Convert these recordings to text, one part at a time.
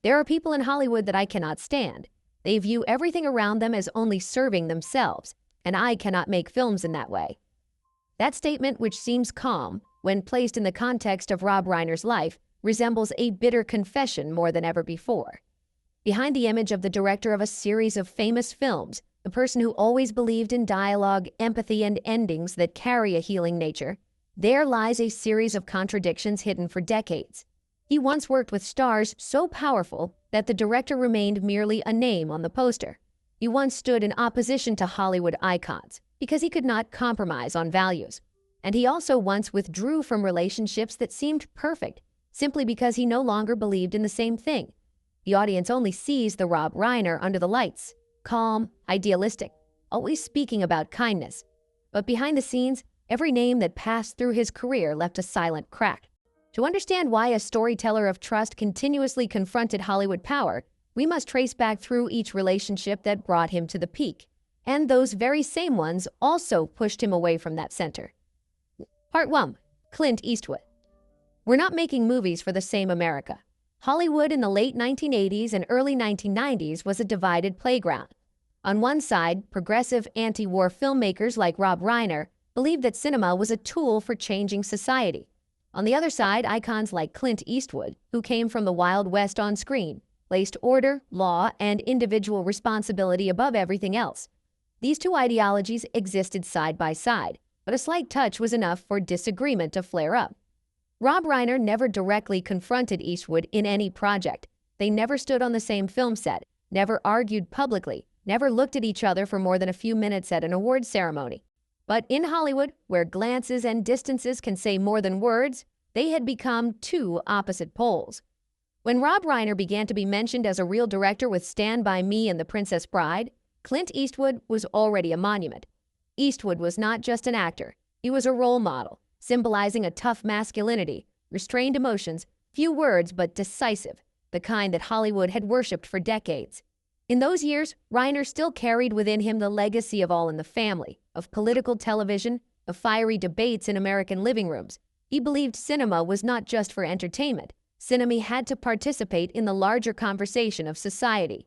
There are people in Hollywood that I cannot stand. They view everything around them as only serving themselves, and I cannot make films in that way. That statement, which seems calm, when placed in the context of Rob Reiner's life, resembles a bitter confession more than ever before. Behind the image of the director of a series of famous films, the person who always believed in dialogue, empathy, and endings that carry a healing nature, there lies a series of contradictions hidden for decades. He once worked with stars so powerful that the director remained merely a name on the poster. He once stood in opposition to Hollywood icons because he could not compromise on values. And he also once withdrew from relationships that seemed perfect simply because he no longer believed in the same thing. The audience only sees the Rob Reiner under the lights, calm, idealistic, always speaking about kindness. But behind the scenes, every name that passed through his career left a silent crack. To understand why a storyteller of trust continuously confronted Hollywood power, we must trace back through each relationship that brought him to the peak. And those very same ones also pushed him away from that center. Part 1. Clint Eastwood. We're not making movies for the same America. Hollywood in the late 1980s and early 1990s was a divided playground. On one side, progressive anti-war filmmakers like Rob Reiner believed that cinema was a tool for changing society. On the other side, icons like Clint Eastwood, who came from the Wild West on screen, placed order, law, and individual responsibility above everything else. These two ideologies existed side by side, but a slight touch was enough for disagreement to flare up. Rob Reiner never directly confronted Eastwood in any project. They never stood on the same film set, never argued publicly, never looked at each other for more than a few minutes at an awards ceremony. But in Hollywood, where glances and distances can say more than words, they had become two opposite poles. When Rob Reiner began to be mentioned as a real director with Stand By Me and The Princess Bride, Clint Eastwood was already a monument. Eastwood was not just an actor, he was a role model, symbolizing a tough masculinity, restrained emotions, few words but decisive, the kind that Hollywood had worshipped for decades. In those years, Reiner still carried within him the legacy of All in the Family, of political television, of fiery debates in American living rooms. He believed cinema was not just for entertainment. Cinema had to participate in the larger conversation of society.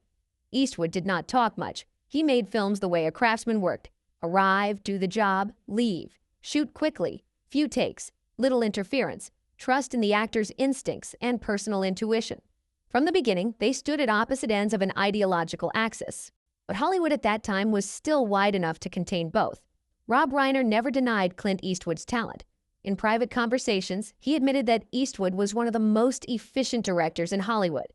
Eastwood did not talk much. He made films the way a craftsman worked. Arrive, do the job, leave. Shoot quickly, few takes, little interference, trust in the actor's instincts and personal intuition. From the beginning, they stood at opposite ends of an ideological axis. But Hollywood at that time was still wide enough to contain both. Rob Reiner never denied Clint Eastwood's talent. In private conversations, he admitted that Eastwood was one of the most efficient directors in Hollywood.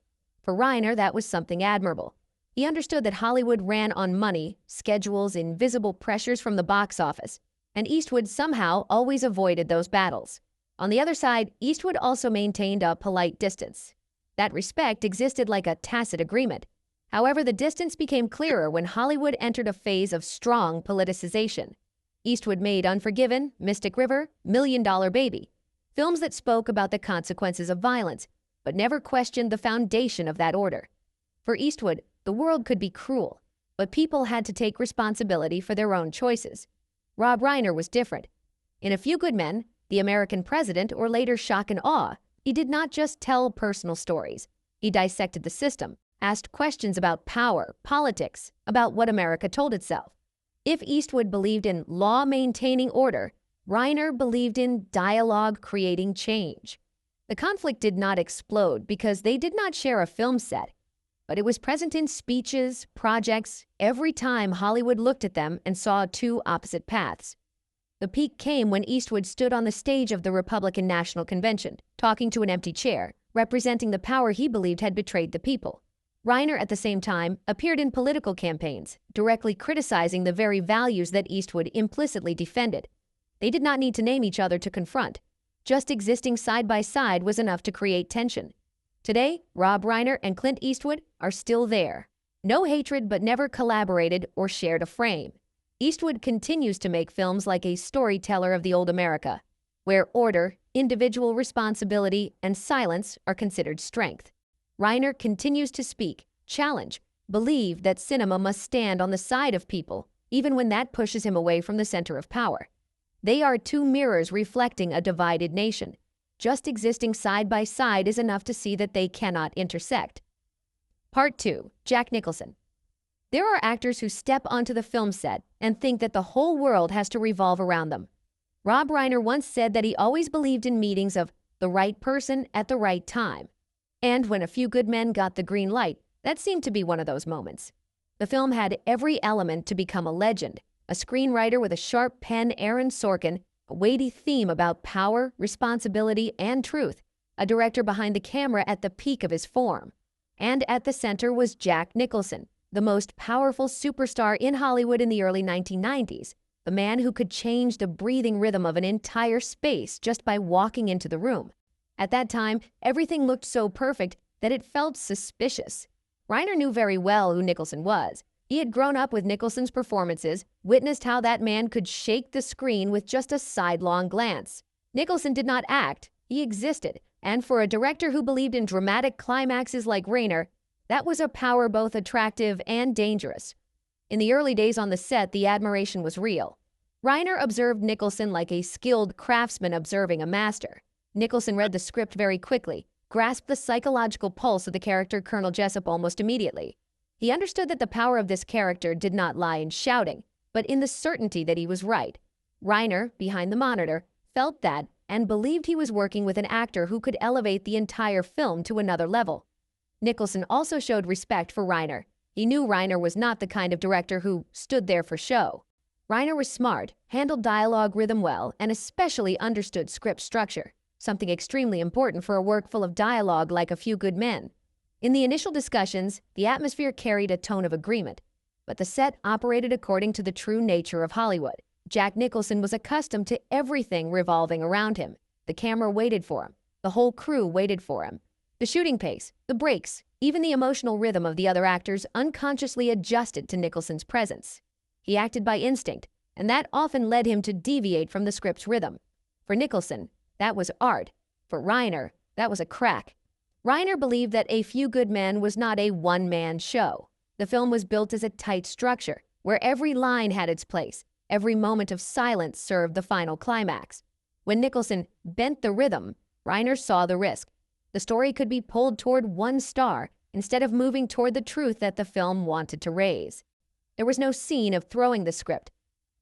For Reiner, that was something admirable. He understood that Hollywood ran on money, schedules, invisible pressures from the box office, and Eastwood somehow always avoided those battles. On the other side, Eastwood also maintained a polite distance. That respect existed like a tacit agreement. However, the distance became clearer when Hollywood entered a phase of strong politicization. Eastwood made Unforgiven, Mystic River, $1 Million Baby, films that spoke about the consequences of violence, but never questioned the foundation of that order. For Eastwood, the world could be cruel, but people had to take responsibility for their own choices. Rob Reiner was different. In A Few Good Men, The American President, or later Shock and Awe, he did not just tell personal stories. He dissected the system, asked questions about power, politics, about what America told itself. If Eastwood believed in law maintaining order, Reiner believed in dialogue creating change. The conflict did not explode because they did not share a film set, but it was present in speeches, projects, every time Hollywood looked at them and saw two opposite paths. The peak came when Eastwood stood on the stage of the Republican National Convention, talking to an empty chair, representing the power he believed had betrayed the people. Reiner, at the same time, appeared in political campaigns, directly criticizing the very values that Eastwood implicitly defended. They did not need to name each other to confront. Just existing side by side was enough to create tension. Today, Rob Reiner and Clint Eastwood are still there. No hatred, but never collaborated or shared a frame. Eastwood continues to make films like a storyteller of the old America, where order, individual responsibility, and silence are considered strength. Reiner continues to speak, challenge, believe that cinema must stand on the side of people, even when that pushes him away from the center of power. They are two mirrors reflecting a divided nation. Just existing side by side is enough to see that they cannot intersect. Part 2. Jack Nicholson. There are actors who step onto the film set and think that the whole world has to revolve around them. Rob Reiner once said that he always believed in meetings of the right person at the right time. And when A Few Good Men got the green light, that seemed to be one of those moments. The film had every element to become a legend. A screenwriter with a sharp pen, Aaron Sorkin, a weighty theme about power, responsibility, and truth, a director behind the camera at the peak of his form. And at the center was Jack Nicholson, the most powerful superstar in Hollywood in the early 1990s, the man who could change the breathing rhythm of an entire space just by walking into the room. At that time, everything looked so perfect that it felt suspicious. Reiner knew very well who Nicholson was. He had grown up with Nicholson's performances, witnessed how that man could shake the screen with just a sidelong glance. Nicholson did not act, he existed, and for a director who believed in dramatic climaxes like Reiner, that was a power both attractive and dangerous. In the early days on the set, the admiration was real. Reiner observed Nicholson like a skilled craftsman observing a master. Nicholson read the script very quickly, grasped the psychological pulse of the character Colonel Jessup almost immediately. He understood that the power of this character did not lie in shouting, but in the certainty that he was right. Reiner, behind the monitor, felt that and believed he was working with an actor who could elevate the entire film to another level. Nicholson also showed respect for Reiner. He knew Reiner was not the kind of director who stood there for show. Reiner was smart, handled dialogue rhythm well, and especially understood script structure, something extremely important for a work full of dialogue like A Few Good Men. In the initial discussions, the atmosphere carried a tone of agreement, but the set operated according to the true nature of Hollywood. Jack Nicholson was accustomed to everything revolving around him. The camera waited for him. The whole crew waited for him. The shooting pace, the breaks, even the emotional rhythm of the other actors unconsciously adjusted to Nicholson's presence. He acted by instinct, and that often led him to deviate from the script's rhythm. For Nicholson, that was art. For Reiner, that was a crack. Reiner believed that A Few Good Men was not a one-man show. The film was built as a tight structure, where every line had its place. Every moment of silence served the final climax. When Nicholson bent the rhythm, Reiner saw the risk. The story could be pulled toward one star instead of moving toward the truth that the film wanted to raise. There was no scene of throwing the script.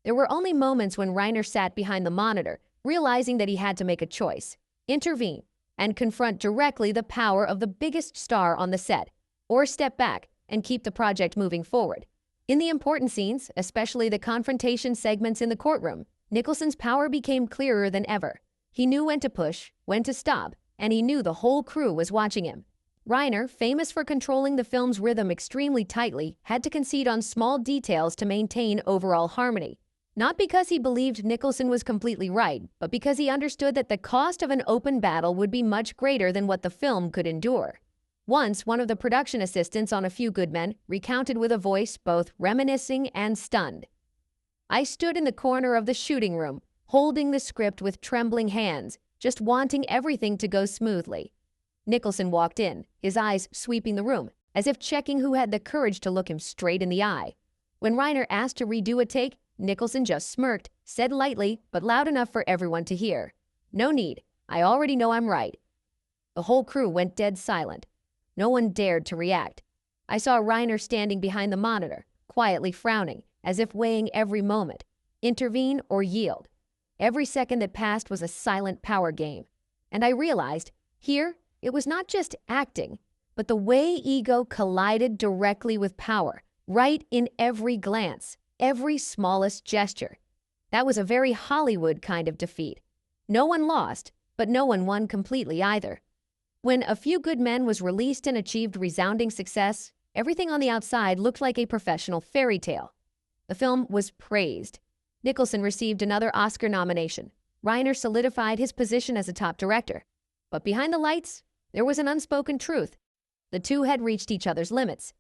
There were only moments when Reiner sat behind the monitor, realizing that he had to make a choice, intervene, and confront directly the power of the biggest star on the set, or step back and keep the project moving forward. In the important scenes, especially the confrontation segments in the courtroom, Nicholson's power became clearer than ever. He knew when to push, when to stop, and he knew the whole crew was watching him. Reiner, famous for controlling the film's rhythm extremely tightly, had to concede on small details to maintain overall harmony. Not because he believed Nicholson was completely right, but because he understood that the cost of an open battle would be much greater than what the film could endure. Once, one of the production assistants on A Few Good Men recounted with a voice both reminiscing and stunned. "I stood in the corner of the shooting room, holding the script with trembling hands, just wanting everything to go smoothly." Nicholson walked in, his eyes sweeping the room, as if checking who had the courage to look him straight in the eye. When Reiner asked to redo a take, Nicholson just smirked, said lightly, but loud enough for everyone to hear, "No need. I already know I'm right." The whole crew went dead silent. No one dared to react. I saw Reiner standing behind the monitor, quietly frowning, as if weighing every moment, intervene or yield. Every second that passed was a silent power game. And I realized, here, it was not just acting, but the way ego collided directly with power, right in every glance, every smallest gesture. That was a very Hollywood kind of defeat. No one lost, but no one won completely either. When A Few Good Men was released and achieved resounding success, everything on the outside looked like a professional fairy tale. The film was praised. Nicholson received another Oscar nomination. Reiner solidified his position as a top director. But behind the lights, there was an unspoken truth. The two had reached each other's limits.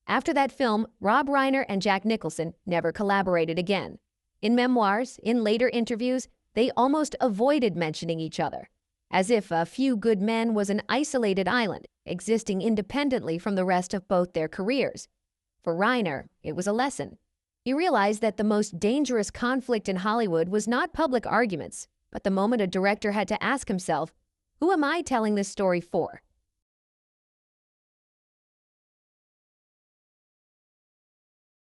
After that film, Rob Reiner and Jack Nicholson never collaborated again. In memoirs, in later interviews, they almost avoided mentioning each other, as if A Few Good Men was an isolated island, existing independently from the rest of both their careers. For Reiner, it was a lesson. He realized that the most dangerous conflict in Hollywood was not public arguments, but the moment a director had to ask himself, who am I telling this story for?